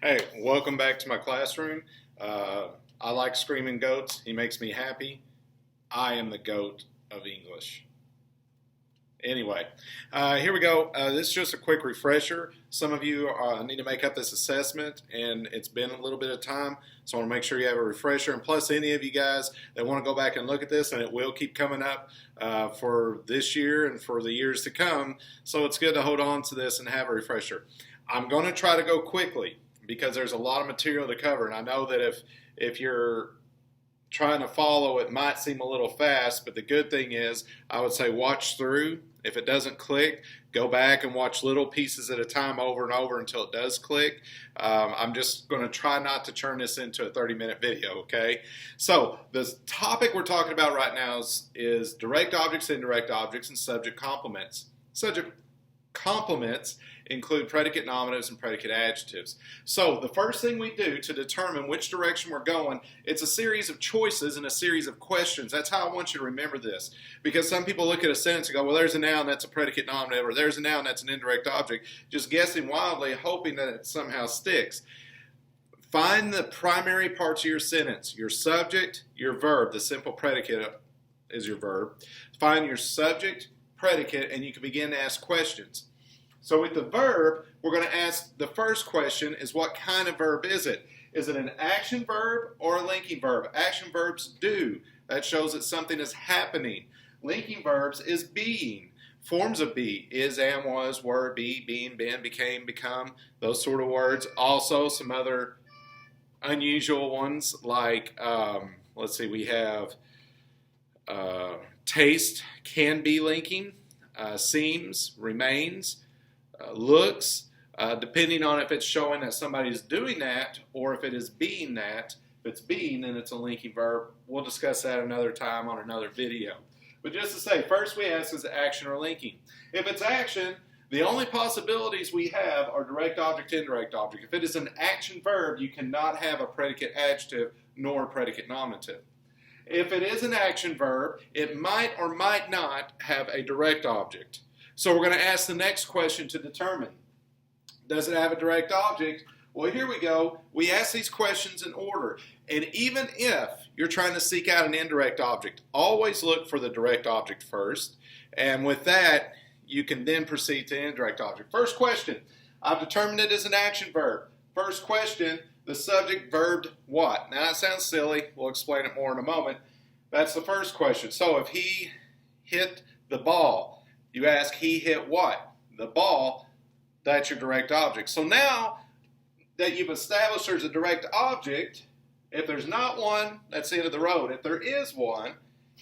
Hey, welcome back to my classroom. I like screaming goats. He makes me happy. I am the goat of English. Anyway, here we go. This is just a quick refresher. Some of you need to make up this assessment, and it's been a little bit of time, so I want to make sure you have a refresher. And plus, any of you guys that want to go back and look at this, and it will keep coming up for this year and for the years to come, so it's good to hold on to this and have a refresher. I'm going to try to go quickly because there's a lot of material to cover, and I know that if you're trying to follow, it might seem a little fast, but the good thing is I would say watch through. If it doesn't click, go back and watch little pieces at a time over and over until it does click. I'm just going to try not to turn this into a 30-minute video, okay? So the topic we're talking about right now is direct objects, indirect objects, and subject complements. Subject complements include predicate nominatives and predicate adjectives. So the first thing we do to determine which direction we're going, it's a series of choices and a series of questions. That's how I want you to remember this. Because some people look at a sentence and go, well, there's a noun, that's a predicate nominative, or there's a noun, that's an indirect object, just guessing wildly, hoping that it somehow sticks. Find the primary parts of your sentence, your subject, your verb. The simple predicate is your verb. Find your subject, predicate, and you can begin to ask questions. So with the verb, we're going to ask, the first question is, what kind of verb is it? Is it an action verb or a linking verb? Action verbs do. That shows that something is happening. Linking verbs is being. Forms of be, is, am, was, were, be, being, been, became, become, those sort of words. Also some other unusual ones like, let's see, we have taste, can be linking, seems, remains, looks, depending on if it's showing that somebody's doing that or if it is being that. If it's being, then it's a linking verb. We'll discuss that another time on another video. But just to say, first we ask, is it action or linking? If it's action, the only possibilities we have are direct object, indirect object. If it is an action verb, you cannot have a predicate adjective nor a predicate nominative. If it is an action verb, it might or might not have a direct object. So we're going to ask the next question to determine, does it have a direct object? Well, here we go. We ask these questions in order. And even if you're trying to seek out an indirect object, always look for the direct object first. And with that, you can then proceed to indirect object. First question, I've determined it as an action verb. First question, the subject verbed what? Now that sounds silly. We'll explain it more in a moment. That's the first question. So if he hit the ball, you ask, he hit what? The ball. That's your direct object. So now that you've established there's a direct object, if there's not one, that's the end of the road. If there is one,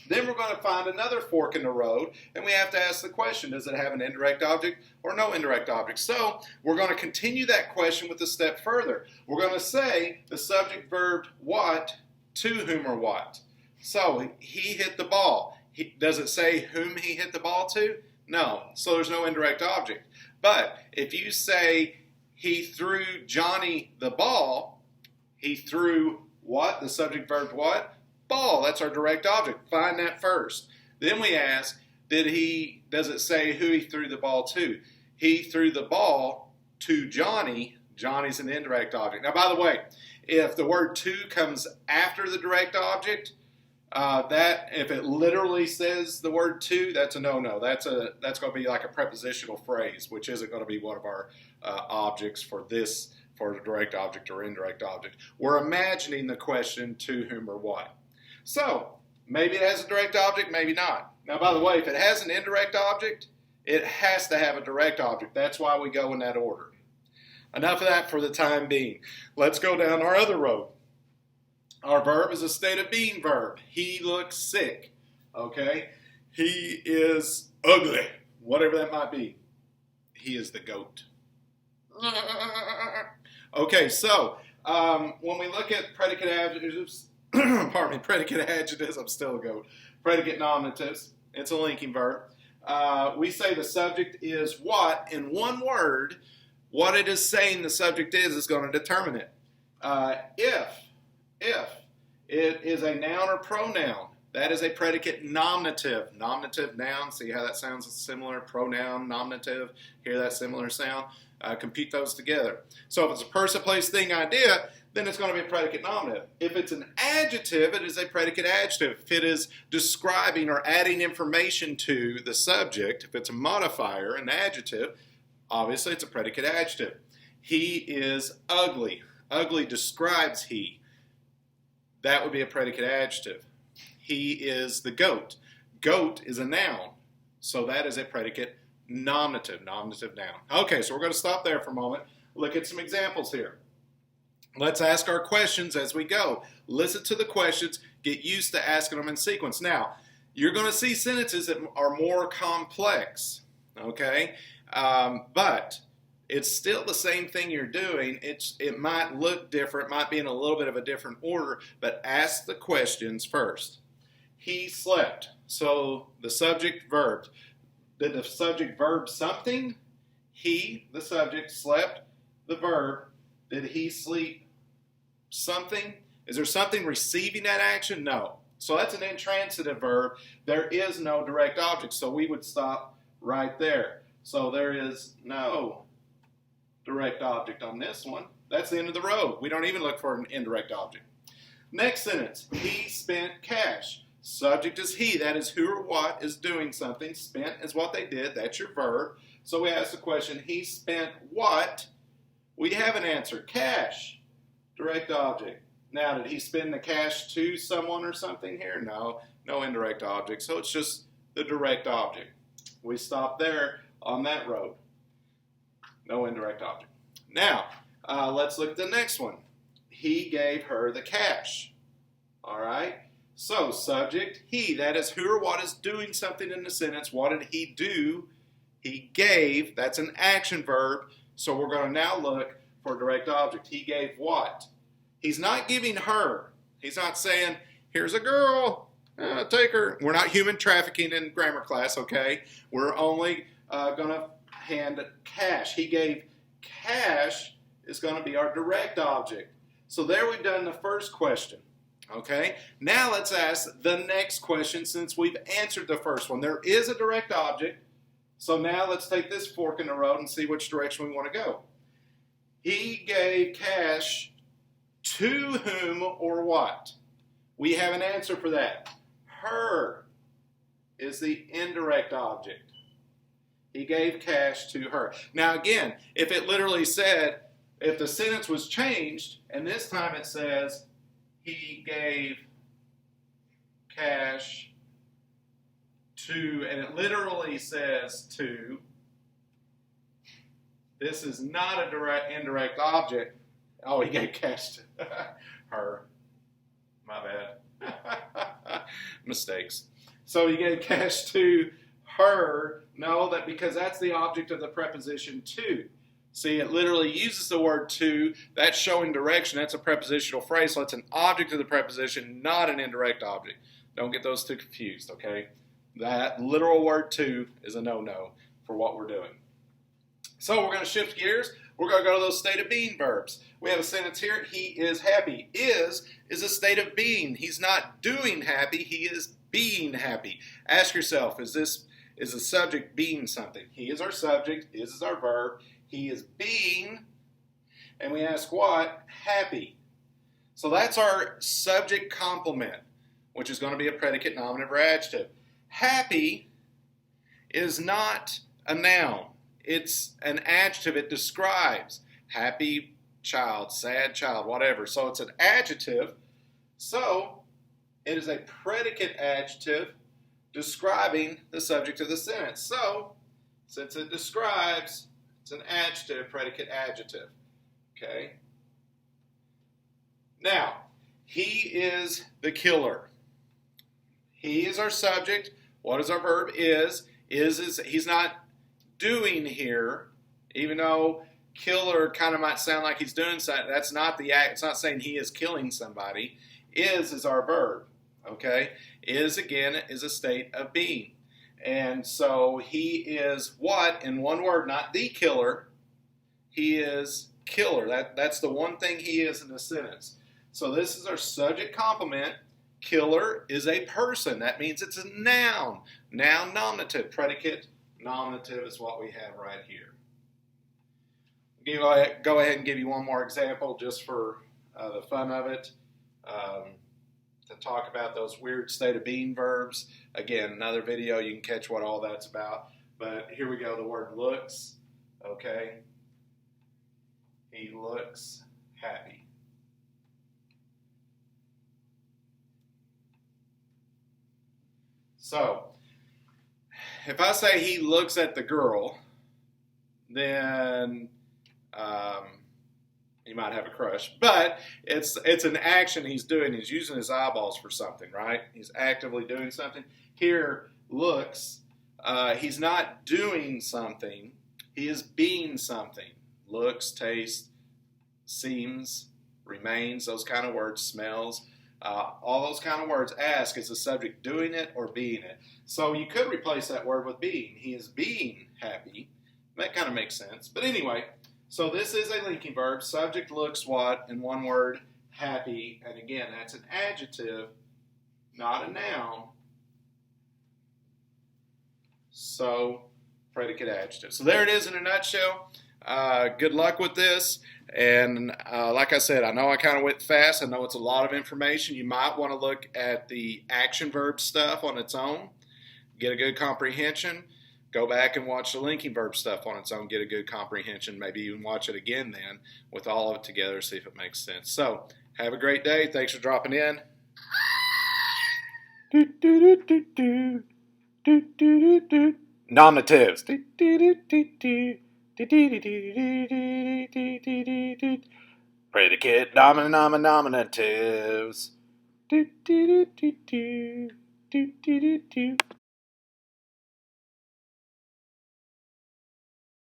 then we're going to find another fork in the road, and we have to ask the question, does it have an indirect object or no indirect object? So we're going to continue that question with a step further. We're going to say the subject verbed what to whom or what. So he hit the ball. Does it say whom he hit the ball to? No, so there's no indirect object. But if you say he threw Johnny the ball, he threw what? The subject verb what? Ball. That's our direct object. Find that first. Then we ask, does it say who he threw the ball to? He threw the ball to Johnny. Johnny's an indirect object. Now, by the way, if the word to comes after the direct object, if it literally says the word to, that's a no-no. That's going to be like a prepositional phrase, which isn't going to be one of our objects for a direct object or indirect object. We're imagining the question to whom or what. So maybe it has a direct object, maybe not. Now, by the way, if it has an indirect object, it has to have a direct object. That's why we go in that order. Enough of that for the time being. Let's go down our other road. Our verb is a state of being verb. He looks sick. Okay? He is ugly. Whatever that might be. He is the goat. Okay, so when we look at predicate adjectives, pardon me, predicate adjectives, I'm still a goat. Predicate nominatives, it's a linking verb. We say the subject is what. In one word, what it is saying the subject is going to determine it. If it is a noun or pronoun, that is a predicate nominative. Nominative noun, see how that sounds similar? Pronoun, nominative, hear that similar sound? Compute those together. So if it's a person, place, thing, idea, then it's going to be a predicate nominative. If it's an adjective, it is a predicate adjective. If it is describing or adding information to the subject, if it's a modifier, an adjective, obviously it's a predicate adjective. He is ugly. Ugly describes he. That would be a predicate adjective. He is the goat. Goat is a noun. So that is a predicate nominative. Nominative noun. Okay, so we're going to stop there for a moment. Look at some examples here. Let's ask our questions as we go. Listen to the questions. Get used to asking them in sequence. Now, you're going to see sentences that are more complex. Okay? But it's still the same thing you're doing. It might look different, might be in a little bit of a different order, but ask the questions first. He slept. So the subject verb. Did the subject verb something? He, the subject, slept. The verb. Did he sleep something? Is there something receiving that action? No. So that's an intransitive verb. There is no direct object. So we would stop right there. So there is no direct object on this one. That's the end of the road. We don't even look for an indirect object. Next sentence. He spent cash. Subject is he. That is who or what is doing something. Spent is what they did. That's your verb. So we ask the question, he spent what? We have an answer. Cash. Direct object. Now, did he spend the cash to someone or something here? No. No indirect object. So it's just the direct object. We stop there on that road. No indirect object. Now, let's look at the next one. He gave her the cash. All right. So, subject, he. That is who or what is doing something in the sentence. What did he do? He gave. That's an action verb. So we're going to now look for a direct object. He gave what? He's not giving her. He's not saying, here's a girl. Take her. We're not human trafficking in grammar class, okay? We're only going to hand cash. He gave cash is going to be our direct object. So there we've done the first question. Okay, now let's ask the next question since we've answered the first one. There is a direct object, so now let's take this fork in the road and see which direction we want to go. He gave cash to whom or what? We have an answer for that. Her is the indirect object. He gave cash to her. Now again, if it literally said, if the sentence was changed, and this time it says, he gave cash to, and it literally says to. This is not a indirect object. Oh, he gave cash to her. My bad. Mistakes. So he gave cash to her. No, because that's the object of the preposition to. See, it literally uses the word to. That's showing direction. That's a prepositional phrase, so it's an object of the preposition, not an indirect object. Don't get those two confused, okay? That literal word to is a no-no for what we're doing. So we're going to shift gears. We're going to go to those state of being verbs. We have a sentence here. He is happy. Is a state of being. He's not doing happy. He is being happy. Ask yourself, is the subject being something? He is our subject. Is our verb. He is being, and we ask what? Happy. So that's our subject complement, which is going to be a predicate, nominative, or adjective. Happy is not a noun. It's an adjective. It describes happy child, sad child, whatever. So it's an adjective. So it is a predicate adjective describing the subject of the sentence. So since it describes, it's an adjective, predicate adjective. Okay? Now, He is the killer. He is our subject. What is our verb? Is he's not doing here, even though killer kind of might sound like he's doing something. That's not the act. It's not saying he is killing somebody. Is our verb. Okay? Is, again, is a state of being. And so he is what in one word, not the killer. He is killer. That's the one thing he is in the sentence. So this is our subject complement. Killer is a person. That means it's a noun. Noun nominative. Predicate nominative is what we have right here. Go ahead and give you one more example just for the fun of it. To talk about those weird state of being verbs. Again, another video, you can catch what all that's about. But here we go, the word looks. Okay. He looks happy. So, if I say he looks at the girl, then he might have a crush. But it's an action he's doing. He's using his eyeballs for something, right? He's actively doing something. Here, looks, he's not doing something. He is being something. Looks, taste, seems, remains, those kind of words, smells. All those kind of words. Ask, is the subject doing it or being it? So you could replace that word with being. He is being happy. That kind of makes sense. But anyway, so this is a linking verb. Subject looks what? In one word, happy. And again, that's an adjective, not a noun. So, predicate adjective. So there it is in a nutshell. Good luck with this. And like I said, I know I kind of went fast. I know it's a lot of information. You might want to look at the action verb stuff on its own, get a good comprehension. Go back and watch the linking verb stuff on its own, get a good comprehension. Maybe even watch it again then with all of it together, see if it makes sense. So, have a great day. Thanks for dropping in. Nominatives. Predicate nominatives.